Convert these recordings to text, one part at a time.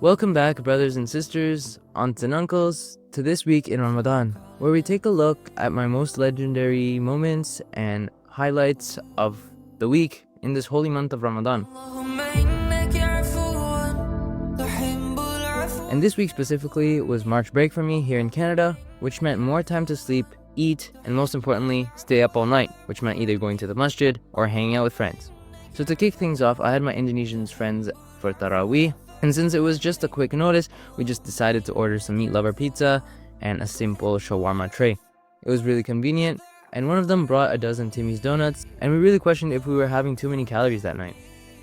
Welcome back, brothers and sisters, aunts and uncles, to This Week in Ramadan, where we take a look at my most legendary moments and highlights of the week in this holy month of Ramadan. And this week specifically was March break for me here in Canada, which meant more time to sleep, eat, and most importantly, stay up all night, which meant either going to the masjid or hanging out with friends. So to kick things off, I had my Indonesian friends for Tarawih, and since it was just a quick notice, we just decided to order some meat lover pizza and a simple shawarma tray. It was really convenient, and one of them brought a dozen Timmy's donuts, and we really questioned if we were having too many calories that night.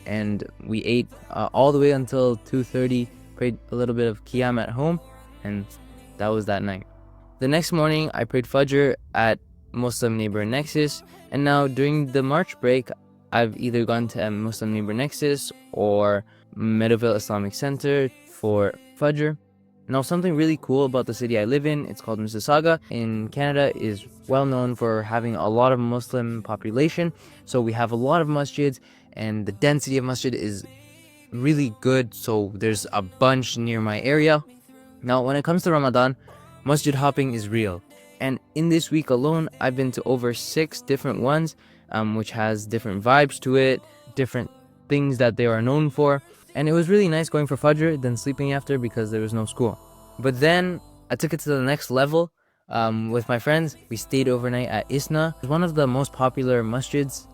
And we ate all the way until 2:30, prayed a little bit of Qiyam at home, and that was that night. The next morning, I prayed Fajr at Muslim Neighbor Nexus, and now during the March break, I've either gone to a Muslim Neighbor Nexus or Meadowville Islamic Center for Fajr. Now, something really cool about the city I live in, it's called Mississauga in Canada, is well known for having a lot of Muslim population. So we have a lot of masjids, and the density of masjid is really good. So there's a bunch near my area. Now, when it comes to Ramadan, masjid hopping is real. And in this week alone, I've been to over 6 different ones, which has different vibes to it, different things that they are known for. And it was really nice going for Fajr, then sleeping after because there was no school. But then I took it to the next level with my friends. We stayed overnight at ISNA. It's one of the most popular masjids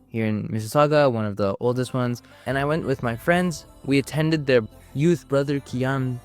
here in Mississauga, one of the oldest ones. And I went with my friends. We attended their Youth Brother Qiyam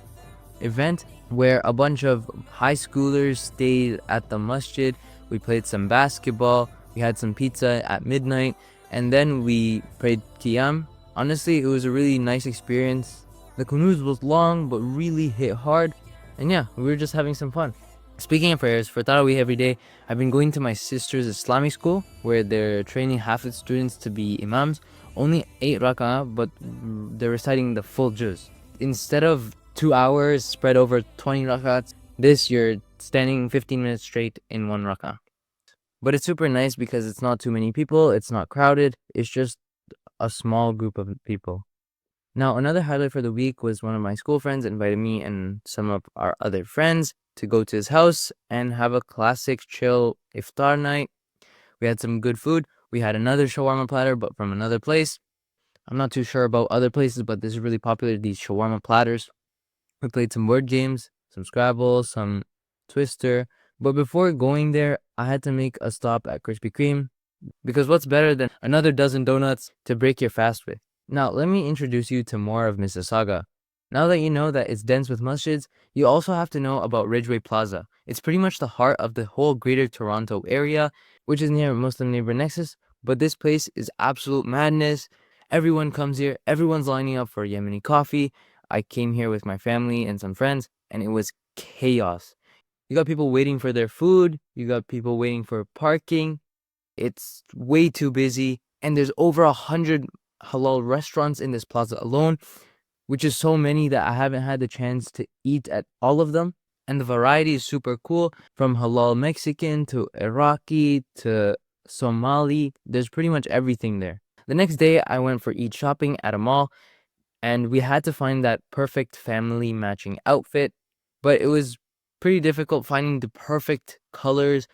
event where a bunch of high schoolers stayed at the masjid. We played some basketball. We had some pizza at midnight. And then we prayed Qiyam. Honestly, it was a really nice experience. The kunuz was long, but really hit hard. And yeah, we were just having some fun. Speaking of prayers, for Tarawih every day, I've been going to my sister's Islamic school, where they're training half its students to be imams. Only 8 rak'ah, but they're reciting the full juz. Instead of 2 hours spread over 20 rak'ahs, this you're standing 15 minutes straight in 1 rak'ah. But it's super nice because it's not too many people, it's not crowded, it's just a small group of people. Now, another highlight for the week was one of my school friends invited me and some of our other friends to go to his house and have a classic chill iftar night. We had some good food. We had another shawarma platter, but from another place. I'm not too sure about other places, but this is really popular, these shawarma platters. We played some word games, some Scrabble, some Twister. But before going there, I had to make a stop at Krispy Kreme, because what's better than another dozen donuts to break your fast with? Now, let me introduce you to more of Mississauga. Now that you know that it's dense with masjids, you also have to know about Ridgeway Plaza. It's pretty much the heart of the whole greater Toronto area, which is near Muslim Neighbor Nexus, but this place is absolute madness. Everyone comes here, everyone's lining up for Yemeni coffee. I came here with my family and some friends, and it was chaos. You got people waiting for their food, you got people waiting for parking. It's way too busy, and there's over 100 halal restaurants in this plaza alone, which is so many that I haven't had the chance to eat at all of them. And the variety is super cool, from halal Mexican to Iraqi to Somali. There's pretty much everything there. The next day, I went for Eid shopping at a mall, and we had to find that perfect family matching outfit, but it was pretty difficult finding the perfect colors.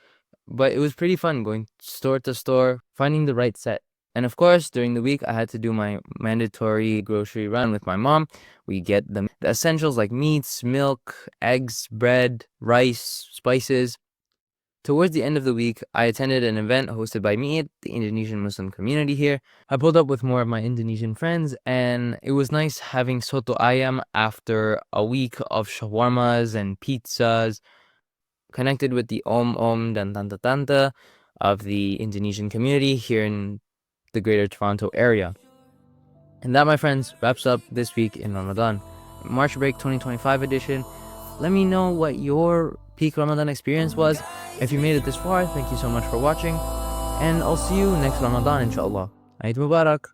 But it was pretty fun going store to store, finding the right set. And of course, during the week, I had to do my mandatory grocery run with my mom. We get the essentials like meats, milk, eggs, bread, rice, spices. Towards the end of the week, I attended an event hosted by me, the Indonesian Muslim community here. I pulled up with more of my Indonesian friends, and it was nice having soto ayam after a week of shawarmas and pizzas. Connected with the om dan tante of the Indonesian community here in the greater Toronto area. And that, my friends, wraps up this week in Ramadan. March Break 2025 edition. Let me know what your peak Ramadan experience was. If you made it this far, thank you so much for watching. And I'll see you next Ramadan, inshallah. Eid Mubarak.